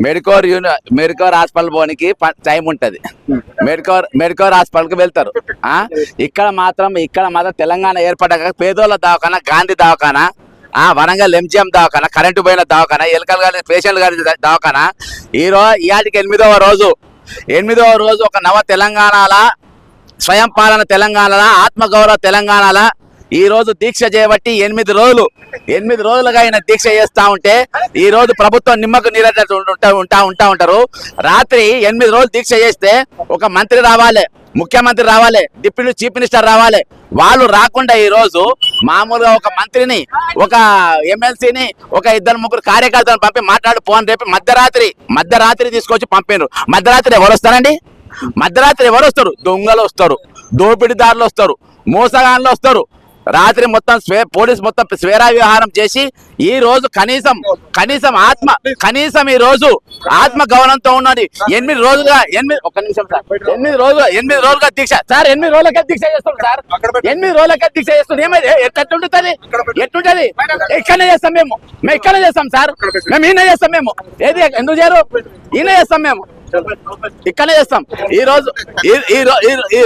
Medicore hospital పోనికి time ఉంటది. Medicore హాస్పిటల్కి వెళ్తారు. ఇక్కడ మాత్రం తెలంగాణ ఏర్పడ్డాక పేదోళ్ళ దవాఖానా, గాంధీ దవాఖానా, వరంగల్ ఎంజిఎం దవాఖానా, కరెంటు పోయిన దవాఖానా, ఎలుకలు గారి పేషెంట్ గారి దవాఖానా ఇవాటికి 8వ రోజు ఒక నవ తెలంగాణల స్వయం పాలన తెలంగాణల ఆత్మగౌరవ తెలంగాణల ఈ రోజు దీక్ష చేయబట్టి 8 రోజులుగా ఆయన దీక్ష చేస్తా ఉంటే ఈ రోజు ప్రభుత్వం నిమ్మకు నీరెట్టు ఉంటారు. రాత్రి 8 రోజులు దీక్ష చేస్తే ఒక మంత్రి రావాలి, ముఖ్యమంత్రి రావాలి, డిప్యూటీ చీఫ్ మినిస్టర్ రావాలి. వాళ్ళు రాకుండా ఈ రోజు మామూలుగా ఒక మంత్రిని, ఒక ఎమ్మెల్సీని, ఒక 2-3 కార్యకర్తలను పంపి మాట్లాడు పోని రేపు మధ్యరాత్రి తీసుకొచ్చి పంపారు. మధ్యరాత్రి ఎవరు వస్తారండి? మధ్యరాత్రి ఎవరు వస్తారు? దొంగలు వస్తారు, దోపిడీదారులు వస్తారు, మోసగాళ్ళు వస్తారు. రాత్రి మొత్తం పోలీసు మొత్తం స్వేరా వ్యవహారం చేసి ఈ రోజు కనీసం ఈ రోజు ఆత్మ గౌరవంతో ఉన్నది. 8 రోజులుగా 8 రోజులుగా దీక్ష సార్. 8 రోజులకే దీక్ష చేస్తాం సార్. 8 రోజులకే దీక్ష చేస్తాం. ఏమైంది? ఎట్టుంటది? ఇక్కడనే చేస్తాం మేము ఇక్కడనే చేస్తాం సార్. మేము ఈయన చేస్తాం. మేము ఏది ఎందుకు చేయరు? ఈయన చేస్తాం. మేము ఇక్కడనే చేస్తాం. ఈ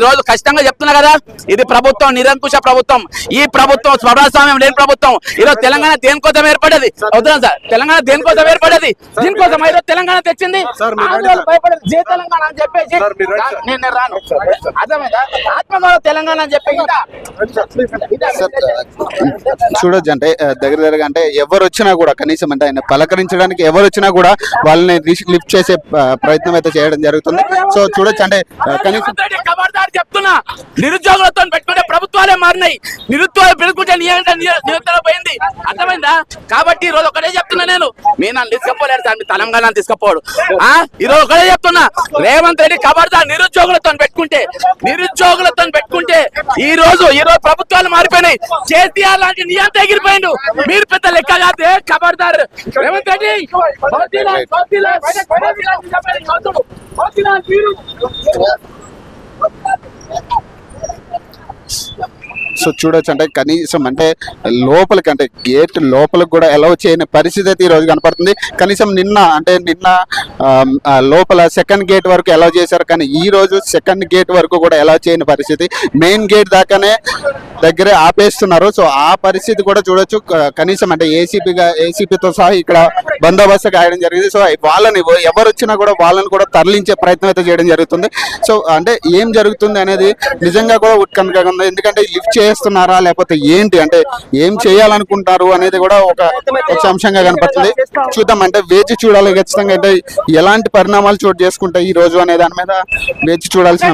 రోజు ఖచ్చితంగా చెప్తున్నా కదా, ఇది ప్రభుత్వం నిరంకుశ ప్రభుత్వం. ఈ ప్రభుత్వం స్వరాస్వామ్యం లేని ప్రభుత్వం. ఈరోజు తెలంగాణ దేనికోసం ఏర్పడేది? వద్దాం సార్, తెలంగాణ దేనికోసం ఏర్పడేది? దీనికోసం ఈరోజు తెలంగాణ తెచ్చింది. భయపడేది జై తెలంగాణ అని చెప్పేసి నేను రాను. అర్థమైందా? ఆత్మగౌరవ తెలంగాణ అని చెప్పి చూడొచ్చు. అంటే దగ్గర అంటే ఎవరు వచ్చినా కూడా కనీసం అంటే ఆయన పలకరించడానికి ఎవరు వచ్చినా కూడా వాళ్ళని లిఫ్ట్ చేసే ప్రయత్నం అయితే చేయడం జరుగుతుంది. సో చూడొచ్చు. అంటే కనీసం చెప్తున్నా, నిరుద్యోగులతో పెట్టుకుంటే ప్రభుత్వాలే మారినాయి. నిరుద్యోగం పెరుగుతుంటే నిరంతరం పోయింది. అర్థమైందా? కాబట్టి ఈ రోజు ఒకటే చెప్తున్నా, నేను మీ నన్ను తీసుకపోలేరు సార్, మీ తెలంగాణ తీసుకపోడు. ఈ రోజు ఒకటే చెప్తున్నా, రేవంత్ రెడ్డి ఖబర్దార్ నిరుద్యోగులతో పెట్టుకుంటే ఈ రోజు ప్రభుత్వాలు మారిపోయినాయి. కేసీఆర్ లాంటి నియంత ఎగిరిపోయిండు. మీరు పెద్ద లెక్క కాదే. ఖబర్దార్ రేవంత్ రెడ్డి. సో చూడొచ్చు. అంటే కనీసం అంటే లోపలికి అంటే గేట్ లోపలికి కూడా అలౌ చేయని పరిస్థితి అయితే ఈ రోజు కనపడుతుంది. కనీసం నిన్న లోపల సెకండ్ గేట్ వరకు అలౌ చేశారు, కానీ ఈ రోజు సెకండ్ గేట్ వరకు కూడా అలౌ చేయని పరిస్థితి. మెయిన్ గేట్ దాకానే దగ్గరే ఆపేస్తున్నారు. సో ఆ పరిస్థితి కూడా చూడొచ్చు. కనీసం అంటే ఏసీపీతో సహా ఇక్కడ బందోబస్తు కాయడం జరిగింది. సో వాళ్ళని ఎవరు వచ్చినా కూడా వాళ్ళని కూడా తరలించే ప్రయత్నం అయితే చేయడం జరుగుతుంది. సో అంటే ఏం జరుగుతుంది అనేది నిజంగా కూడా ఉత్కంఠగా ఉంది. ఎందుకంటే లిఫ్ట్ చేస్తున్నారా లేకపోతే ఏంటి, అంటే ఏం చేయాలనుకుంటారు అనేది కూడా ఒక అంశంగా కనపడుతుంది. చూద్దాం. అంటే వేచి చూడాలి ఖచ్చితంగా. అంటే ఎలాంటి పరిణామాలు చోటు చేసుకుంటాయి ఈ రోజు అనే దాని మీద వేచి చూడాల్సిన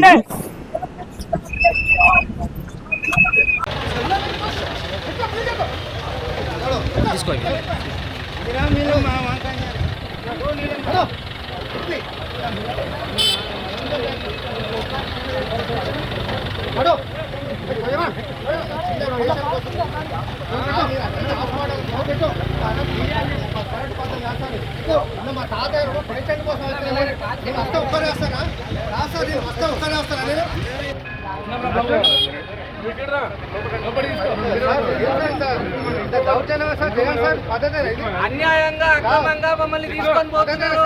అన్యాయంగా అక్రమంగా మమ్మల్ని తీసుకొని పోతున్నారు.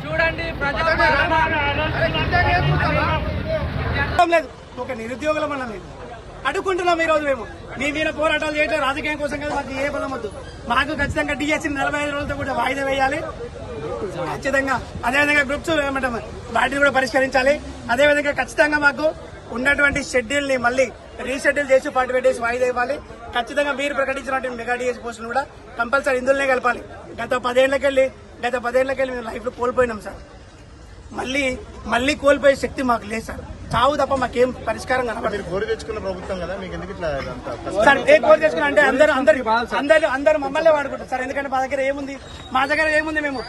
చూడండి, ఒక నిరుద్యోగుల మనం అడుగుకుంటున్నాం. ఈ రోజు మేము మీ మీద పోరాటాలు చేయడం రాజకీయం కోసం కదా. మాకు ఏ బలం వద్దు. మాకు ఖచ్చితంగా డిఎస్సీ 45 రోజులతో కూడా వాయిదా వేయాలి ఖచ్చితంగా. అదేవిధంగా గ్రూప్స్ ఏమంటాం వాటిని కూడా పరిష్కరించాలి. అదేవిధంగా ఖచ్చితంగా మాకు ఉన్నటువంటి షెడ్యూల్ ని మళ్ళీ రీషెడ్యూల్ చేసి 45 డేస్ వాయిదా ఇవ్వాలి. ఖచ్చితంగా మీరు ప్రకటించినటువంటి మెగా డిఎస్సీ పోస్టులు కూడా కంపల్సరీ ఇందులోనే కలపాలి. గత 10 ఏళ్లకెళ్ళి మేము లైఫ్ లో కోల్పోయినాం సార్. మళ్ళీ కోల్పోయే శక్తి మాకు లేదు సార్. చావు తప్ప మాకేం పరిష్కారం కనపడదు. కోరి తెచ్చుకున్న ప్రభుత్వం కదా, మీకు ఎందుకు ఇట్లా సార్? కోరి తెచ్చుకున్నా అంటే అందరూ మమ్మల్ని వాడుకుంటారు సార్. ఎందుకంటే మా దగ్గర ఏముంది? మేము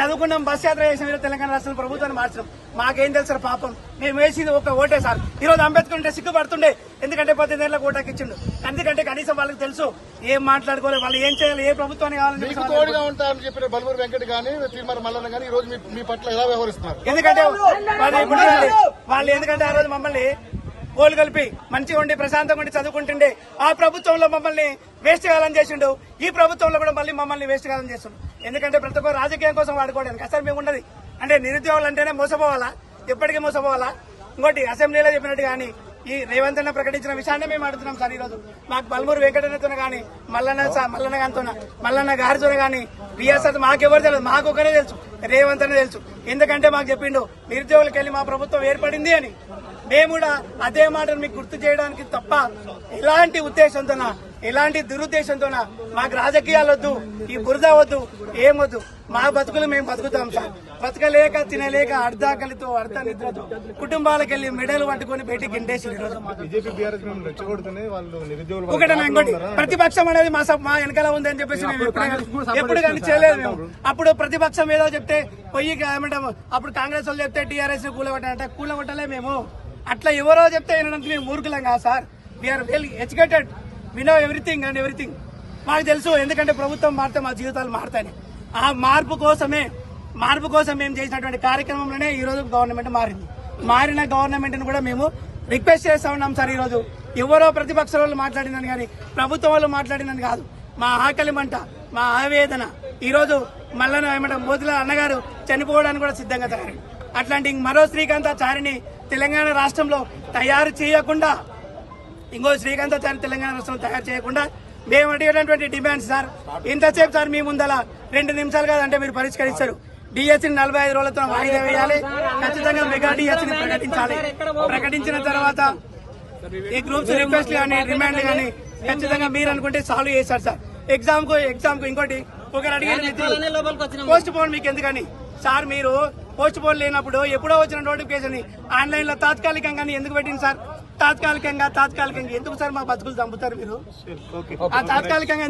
చదువుకున్నాం, బస్ యాత్ర చేసిన తెలంగాణ రాష్ట్ర ప్రభుత్వాన్ని మార్చడం. మాకేం తెలుసు సార్? పాపం మేము వేసింది ఒక ఓటే సార్. ఈ రోజు అంబేద్కర్ ఉంటే సిగ్గుపడుతుండే, ఎందుకంటే 18 ఏళ్ళ ఓటాకి ఇచ్చిండు. ఎందుకంటే కనీసం వాళ్ళకి తెలుసు ఏం మాట్లాడుకోవాలి, వాళ్ళు ఏం చేయాలి, ఏ ప్రభుత్వాన్ని కావాలని తోడుగా ఉంటారని చెప్పిన బల్మూరి వెంకట్ గానీ తీర్మానం మల్లన్న గానీ ఈ రోజు మీ పట్ల ఎలా వ్యవహరిస్తున్నారు? ఎందుకంటే వాళ్ళు ఎందుకంటే ఆ రోజు మమ్మల్ని ఓళ్ళు కలిపి మంచిగా ఉండి ప్రశాంతంగా ఉండి చదువుకుంటుండే ఆ ప్రభుత్వంలో మమ్మల్ని వేస్ట్ కాలం చేసిండు. ఈ ప్రభుత్వంలో కూడా మళ్ళీ మమ్మల్ని వేస్ట్ కాలం చేస్తుండు. ఎందుకంటే ప్రతి ఒక్క రాజకీయం కోసం వాడుకోవడానికి అసలు మేము ఉన్నది అంటే నిరుద్యోగులు అంటేనే మోసపోవాలా, ఎప్పటికీ మోసపోవాలా. ఇంకోటి అసెంబ్లీలో చెప్పినట్టు కానీ ఈ రేవంత్ అన్న ప్రకటించిన విషయాన్ని మేము అడుగుతున్నాం సార్. ఈ రోజు మాకు బల్మూరు వెంకటన్నతో కానీ మల్లన్న గారితో మల్లన్న గారితో కానీ బిఎస్ఆర్ మాకెవరు తెలియదు, మాకు ఒకరే తెలుసు, రేవంత్ అనే తెలుసు. ఎందుకంటే మాకు చెప్పిండు నిరుద్యోగులకు వెళ్ళి మా ప్రభుత్వం ఏర్పడింది అని. మేము కూడా అదే మాటను మీకు గుర్తు చేయడానికి తప్ప ఎలాంటి ఉద్దేశంతోనా ఎలాంటి దురుద్దేశంతోనా మాకు రాజకీయాలు వద్దు, ఈ బురద వద్దు, ఏమొద్దు. మా బతుకులు మేము బతుకుతాం సార్. బతకలేక తినలేక అర్ధాకలితో అర్ధ నిద్రతో కుటుంబాలకు వెళ్ళి మెడలు పట్టుకుని బయటికి గిండేసి బీజేపీ బీఆర్ఎస్ మేము రెచ్చగొడుతూనే వాళ్ళు నిరుద్యోగులు ఒకటేనా ఇంకోటి ప్రతిపక్షం అనేది మా వెనకాల ఉంది అని చెప్పేసి మేము ఎప్పుడు కానీ చేయలేదు. మేము అప్పుడు ప్రతిపక్షం ఏదో చెప్తే పొయ్యి ఏమంటాము, అప్పుడు కాంగ్రెస్ వాళ్ళు చెప్తే టీఆర్ఎస్ కూలగొట్టాలంటే కూలగొట్టలే మేము. అట్లా ఎవరో చెప్తే వినడానికి మేము మూర్ఖులం కాదు sir. We are well educated, we know everything and everything. మాకు తెలుసు ఎందుకంటే ప్రభుత్వం మారితే మా జీవితాలు మారుతాయి. ఆ మార్పు కోసం మేము చేసినటువంటి కార్యక్రమంలోనే ఈ రోజు గవర్నమెంట్ మారింది. మారిన గవర్నమెంట్ ను కూడా మేము రిక్వెస్ట్ చేస్తా ఉన్నాం సార్. ఈ రోజు ఎవరో ప్రతిపక్ష వాళ్ళు మాట్లాడినని కానీ ప్రభుత్వం వాళ్ళు మాట్లాడినని కాదు. మా ఆకలి మంట, మా ఆవేదన ఈ రోజు మల్లన ఏమంటారు మోదీల అన్నగారు చనిపోవడానికి కూడా సిద్ధంగా తయారు. అట్లాంటి మరో శ్రీకాంతాచారిని తెలంగాణ రాష్ట్రంలో తయారు చేయకుండా, ఇంకో శ్రీకాంతాచారి తెలంగాణ రాష్ట్రంలో తయారు చేయకుండా మేము అడిగేటటువంటి డిమాండ్స్ సార్ ఇంతసేపు సార్ మీ ముందల 2 నిమిషాలు కాదంటే మీరు పరిష్కరిస్తారు. డిఎస్సీని 45 రోజులతో వాయిదా వేయాలి. ఖచ్చితంగా మెగా డిఎస్సీని ప్రకటించాలి. ప్రకటించిన తర్వాత ఈ గ్రూప్స్ రిక్వెస్ట్ కానీ డిమాండ్ కానీ ఖచ్చితంగా మీరు అనుకుంటే సాల్వ్ చేస్తారు సార్. ఎగ్జామ్ కు ఇంకోటి ఒకరు అడిగేది పోస్ట్ పోన్ మీకు ఎందుకని సార్, మీరు పోస్ట్ పోన్ లేనప్పుడు ఎప్పుడో వచ్చిన నోటిఫికేషన్ ఆన్లైన్ లో తాత్కాలికంగా ఎందుకు పెట్టింది సార్? తాత్కాలికంగా ఎందుకు సార్ మా బతుకులు చంపుతారు మీరు? ఆ తాత్కాలికంగా